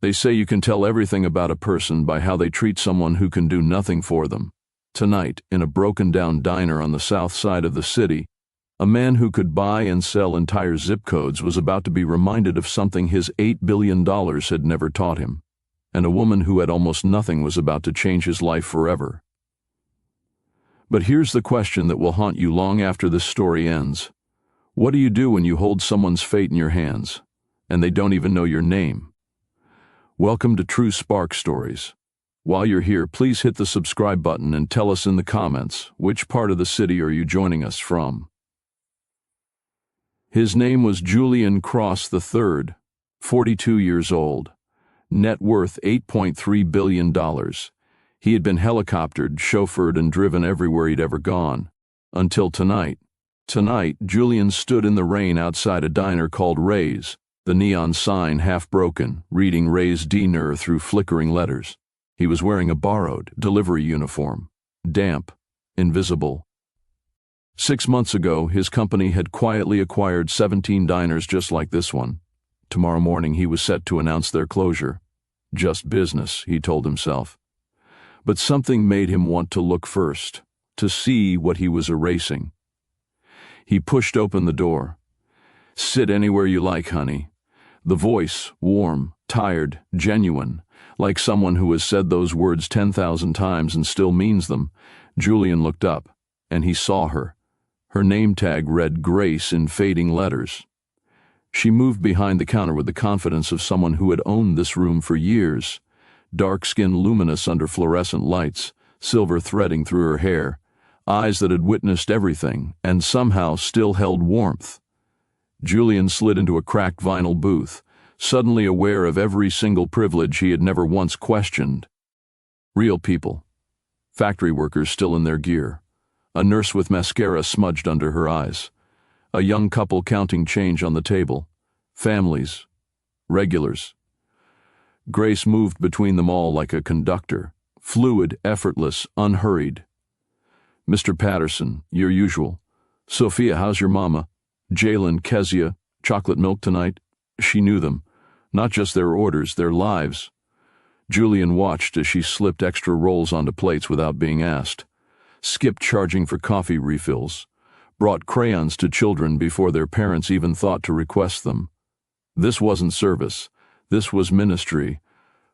They say you can tell everything about a person by how they treat someone who can do nothing for them. Tonight, in a broken-down diner on the south side of the city, a man who could buy and sell entire zip codes was about to be reminded of something his $8 billion had never taught him, and a woman who had almost nothing was about to change his life forever. But here's the question that will haunt you long after this story ends. What do you do when you hold someone's fate in your hands, and they don't even know your name? Welcome to True Spark Stories. While you're here, please hit the subscribe button and tell us in the comments, which part of the city are you joining us from? His name was Julian Cross III, 42 years old. Net worth $8.3 billion. He had been helicoptered, chauffeured, and driven everywhere he'd ever gone. Until tonight. Tonight, Julian stood in the rain outside a diner called Ray's, the neon sign half broken, reading Ray's dinner through flickering letters. He was wearing a borrowed delivery uniform. Damp, invisible. 6 months ago, his company had quietly acquired 17 diners just like this one. Tomorrow morning, he was set to announce their closure. Just business, he told himself. But something made him want to look first, to see what he was erasing. He pushed open the door. "Sit anywhere you like, honey." The voice, warm, tired, genuine, like someone who has said those words 10,000 times and still means them. Julian looked up, and he saw her. Her name tag read Grace in fading letters. She moved behind the counter with the confidence of someone who had owned this room for years. Dark skin luminous under fluorescent lights, silver threading through her hair, eyes that had witnessed everything and somehow still held warmth. Julian slid into a cracked vinyl booth, suddenly aware of every single privilege he had never once questioned. Real people. Factory workers still in their gear. A nurse with mascara smudged under her eyes. A young couple counting change on the table. Families. Regulars. Grace moved between them all like a conductor. Fluid, effortless, unhurried. "Mr. Patterson, your usual. Sophia, how's your mama? Jalen, Kezia, chocolate milk tonight?" She knew them. Not just their orders, their lives. Julian watched as she slipped extra rolls onto plates without being asked. Skipped charging for coffee refills. Brought crayons to children before their parents even thought to request them. This wasn't service. This was ministry.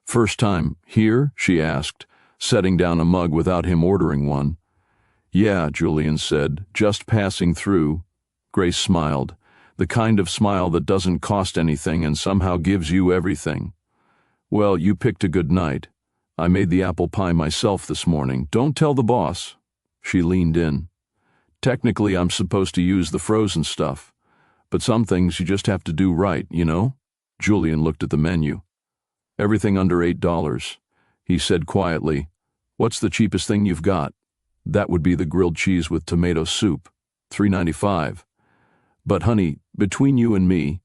"First time here?" she asked, setting down a mug without him ordering one. "Yeah," Julian said, "just passing through." Grace smiled, the kind of smile that doesn't cost anything and somehow gives you everything. "Well, you picked a good night. I made the apple pie myself this morning. Don't tell the boss." She leaned in. "Technically, I'm supposed to use the frozen stuff, but some things you just have to do right, you know?" Julian looked at the menu. "Everything under $8. He said quietly, "What's the cheapest thing you've got?" "That would be the grilled cheese with tomato soup, $3.95. But honey, between you and me,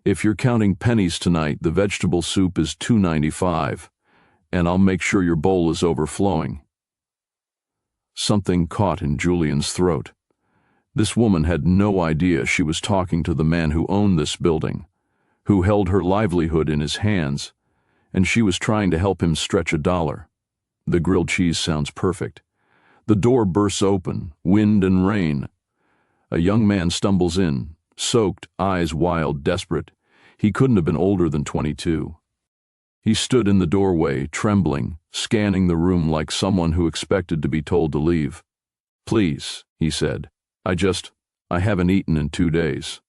if you're counting pennies tonight, the vegetable soup is $2.95, and I'll make sure your bowl is overflowing." Something caught in Julian's throat. This woman had no idea she was talking to the man who owned this building, who held her livelihood in his hands, and she was trying to help him stretch a dollar. The grilled cheese sounds perfect. The door bursts open, wind and rain. A young man stumbles in, soaked, eyes wild, desperate. He couldn't have been older than 22. He stood in the doorway, trembling, scanning the room like someone who expected to be told to leave. "Please," he said, I haven't eaten in 2 days."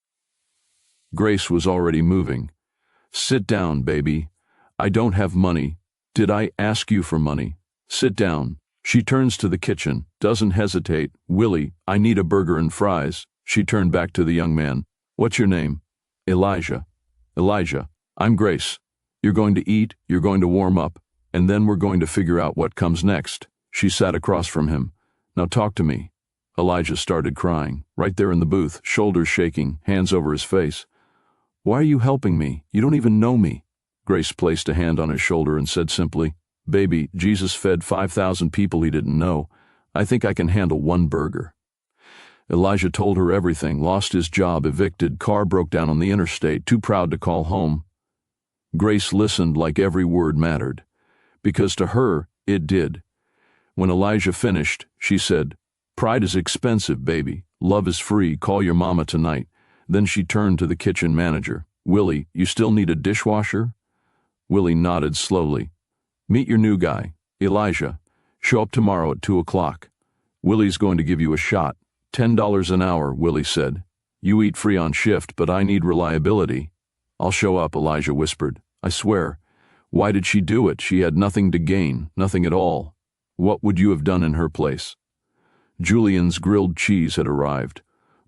Grace was already moving. "Sit down, baby. I don't have money. Did I ask you for money? Sit down." She turns to the kitchen, doesn't hesitate. "Willie, I need a burger and fries." She turned back to the young man. "What's your name?" "Elijah." "Elijah, I'm Grace. You're going to eat, you're going to warm up, and then we're going to figure out what comes next." She sat across from him. "Now talk to me." Elijah started crying, right there in the booth, shoulders shaking, hands over his face. "Why are you helping me? You don't even know me." Grace placed a hand on his shoulder and said simply, "Baby, Jesus fed 5,000 people he didn't know. I think I can handle one burger." Elijah told her everything, lost his job, evicted, car broke down on the interstate, too proud to call home. Grace listened like every word mattered, because to her, it did. When Elijah finished, she said, "Pride is expensive, baby. Love is free. Call your mama tonight." Then she turned to the kitchen manager. "Willie, you still need a dishwasher?" Willie nodded slowly. "Meet your new guy, Elijah. Show up tomorrow at 2 o'clock. Willie's going to give you a shot. $10 an hour," Willie said. "You eat free on shift, but I need reliability." "I'll show up," Elijah whispered. "I swear." Why did she do it? She had nothing to gain, nothing at all. What would you have done in her place? Julian's grilled cheese had arrived.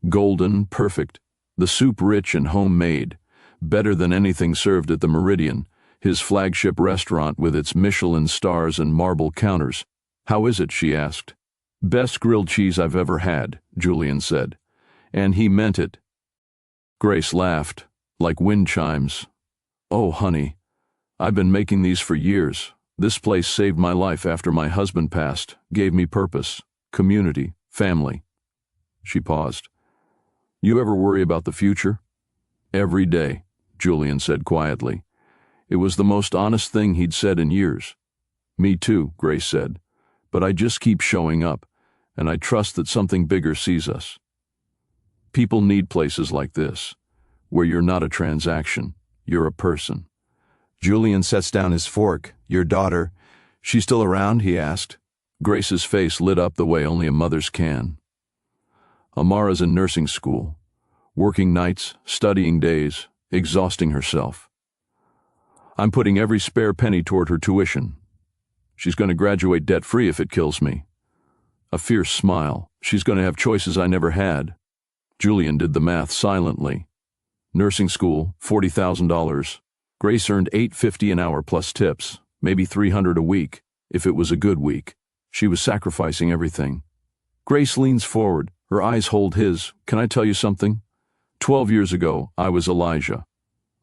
Golden, perfect. The soup rich and homemade. Better than anything served at the Meridian, his flagship restaurant with its Michelin stars and marble counters. "How is it?" she asked. "Best grilled cheese I've ever had," Julian said. And he meant it. Grace laughed, like wind chimes. "Oh, honey, I've been making these for years. This place saved my life after my husband passed, gave me purpose, community, family." She paused. "You ever worry about the future?" "Every day," Julian said quietly. It was the most honest thing he'd said in years. "Me too," Grace said. "But I just keep showing up, and I trust that something bigger sees us." People need places like this, where you're not a transaction, you're a person. Julian sets down his fork. "Your daughter, she still around?" he asked. Grace's face lit up the way only a mother's can. "Amara's in nursing school, working nights, studying days, exhausting herself. I'm putting every spare penny toward her tuition. She's going to graduate debt-free if it kills me." A fierce smile. "She's going to have choices I never had." Julian did the math silently. Nursing school, $40,000. Grace earned $850 an hour plus tips, maybe $300 a week, if it was a good week. She was sacrificing everything. Grace leans forward, her eyes hold his. "Can I tell you something? 12 years ago, I was Elijah.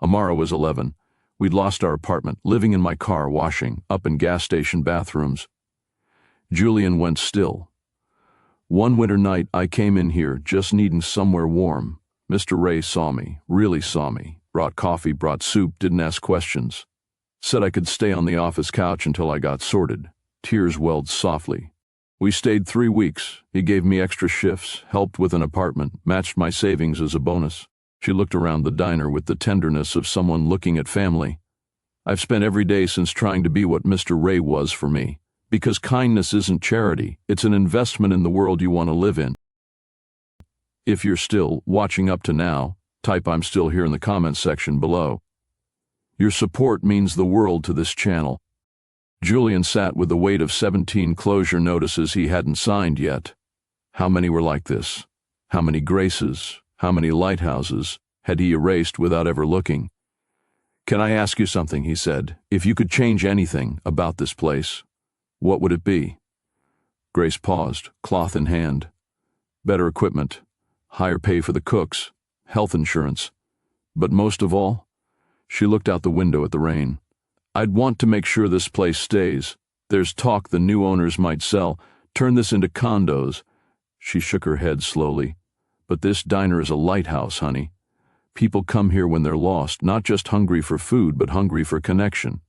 Amara was 11. We'd lost our apartment, living in my car, washing, up in gas station bathrooms." Julian went still. "One winter night, I came in here, just needing somewhere warm. Mr. Ray saw me, really saw me. Brought coffee, brought soup, didn't ask questions. Said I could stay on the office couch until I got sorted." Tears welled softly. "We stayed 3 weeks. He gave me extra shifts, helped with an apartment, matched my savings as a bonus." She looked around the diner with the tenderness of someone looking at family. "I've spent every day since trying to be what Mr. Ray was for me. Because kindness isn't charity, it's an investment in the world you want to live in." If you're still watching up to now, type "I'm still here" in the comments section below. Your support means the world to this channel. Julian sat with the weight of 17 closure notices he hadn't signed yet. How many were like this? How many Graces, how many Lighthouses had he erased without ever looking? "Can I ask you something?" he said. "If you could change anything about this place, what would it be?" Grace paused, cloth in hand. Better equipment, higher pay for the cooks, health insurance. But most of all, she looked out the window at the rain. "I'd want to make sure this place stays. There's talk the new owners might sell, turn this into condos." She shook her head slowly. "But this diner is a lighthouse, honey. People come here when they're lost, not just hungry for food, but hungry for connection.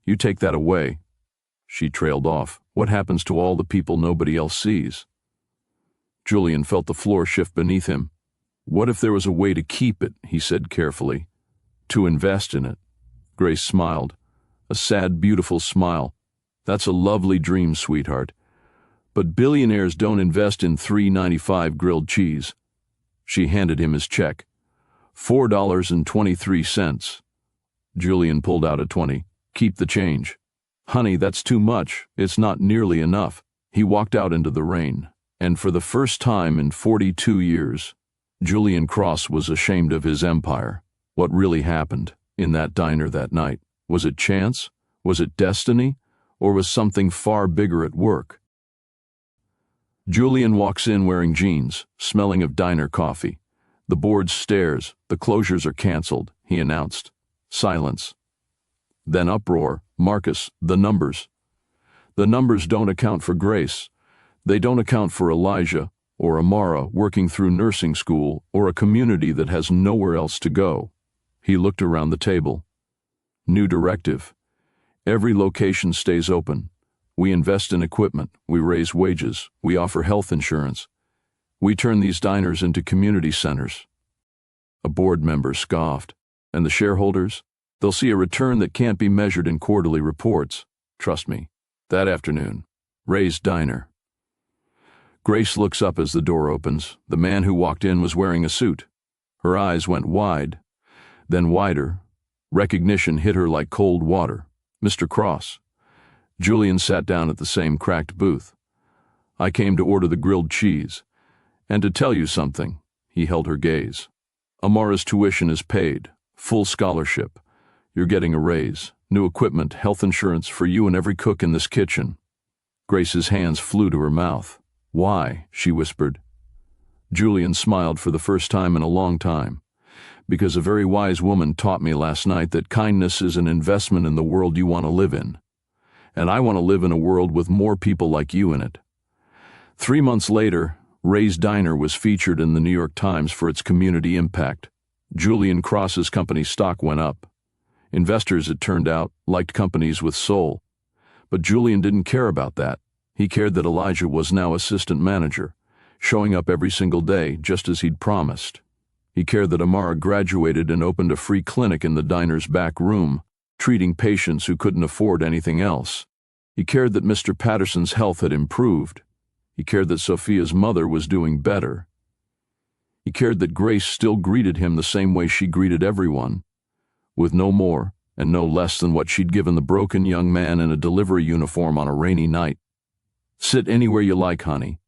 You take that away." She trailed off. "What happens to all the people nobody else sees?" Julian felt the floor shift beneath him. "What if there was a way to keep it?" he said carefully. "To invest in it." Grace smiled. A sad, beautiful smile. "That's a lovely dream, sweetheart. But billionaires don't invest in $3.95 grilled cheese." She handed him his check. $4.23. Julian pulled out a 20. "Keep the change." "Honey, that's too much. It's not nearly enough." He walked out into the rain, and for the first time in 42 years, Julian Cross was ashamed of his empire. What really happened in that diner that night? Was it chance? Was it destiny? Or was something far bigger at work? Julian walks in wearing jeans, smelling of diner coffee. "The board stares. The closures are canceled," he announced. Silence. Then uproar. "Marcus, the numbers." The numbers don't account for Grace. They don't account for Elijah or Amara working through nursing school or a community that has nowhere else to go. He looked around the table. New directive. Every location stays open. We invest in equipment. We raise wages. We offer health insurance. We turn these diners into community centers. A board member scoffed. And the shareholders? They'll see a return that can't be measured in quarterly reports. Trust me. That afternoon. Ray's Diner. Grace looks up as the door opens. The man who walked in was wearing a suit. Her eyes went wide, then wider. Recognition hit her like cold water. Mr. Cross. Julian sat down at the same cracked booth. I came to order the grilled cheese. And to tell you something, he held her gaze. Amara's tuition is paid. Full scholarship. You're getting a raise. New equipment, health insurance for you and every cook in this kitchen. Grace's hands flew to her mouth. Why? She whispered. Julian smiled for the first time in a long time. Because a very wise woman taught me last night that kindness is an investment in the world you want to live in. And I want to live in a world with more people like you in it. 3 months later, Ray's Diner was featured in the New York Times for its community impact. Julian Cross's company's stock went up. Investors, it turned out, liked companies with soul. But Julian didn't care about that. He cared that Elijah was now assistant manager, showing up every single day just as he'd promised. He cared that Amara graduated and opened a free clinic in the diner's back room, treating patients who couldn't afford anything else. He cared that Mr. Patterson's health had improved. He cared that Sophia's mother was doing better. He cared that Grace still greeted him the same way she greeted everyone, with no more and no less than what she'd given the broken young man in a delivery uniform on a rainy night. Sit anywhere you like, honey,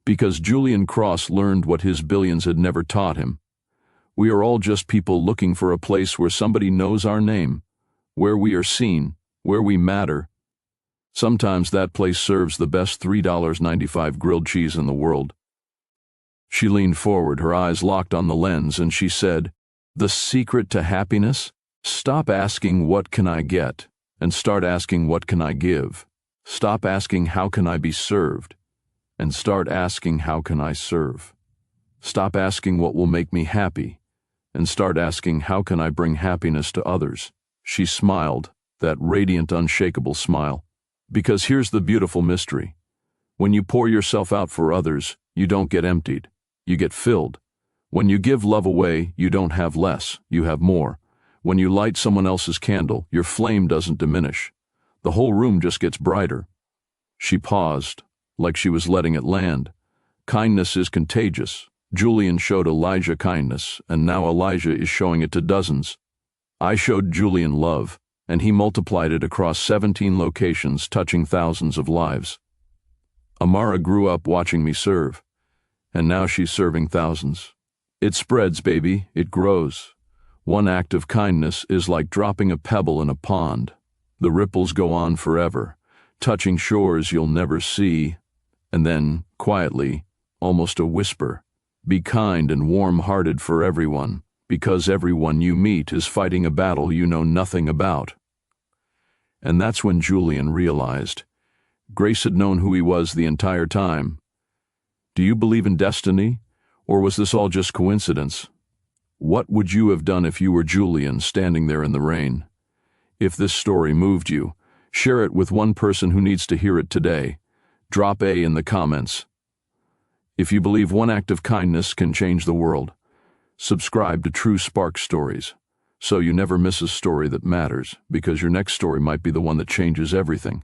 because Julian Cross learned what his billions had never taught him. We are all just people looking for a place where somebody knows our name, where we are seen, where we matter. Sometimes that place serves the best $3.95 grilled cheese in the world. She leaned forward, her eyes locked on the lens, and she said, "The secret to happiness? Stop asking what can I get, and start asking what can I give. Stop asking how can I be served, and start asking how can I serve. Stop asking what will make me happy, and start asking how can I bring happiness to others." She smiled, that radiant, unshakable smile. Because here's the beautiful mystery. When you pour yourself out for others, you don't get emptied. You get filled. When you give love away, you don't have less, you have more. When you light someone else's candle, your flame doesn't diminish. The whole room just gets brighter. She paused, like she was letting it land. Kindness is contagious. Julian showed Elijah kindness, and now Elijah is showing it to dozens. I showed Julian love, and he multiplied it across 17 locations, touching thousands of lives. Amara grew up watching me serve, and now she's serving thousands. It spreads, baby, it grows. One act of kindness is like dropping a pebble in a pond. The ripples go on forever, touching shores you'll never see, and then, quietly, almost a whisper, be kind and warm-hearted for everyone, because everyone you meet is fighting a battle you know nothing about. And that's when Julian realized. Grace had known who he was the entire time. Do you believe in destiny, or was this all just coincidence? What would you have done if you were Julian standing there in the rain? If this story moved you, share it with one person who needs to hear it today. Drop A in the comments. If you believe one act of kindness can change the world, subscribe to True Spark Stories, so you never miss a story that matters, because your next story might be the one that changes everything.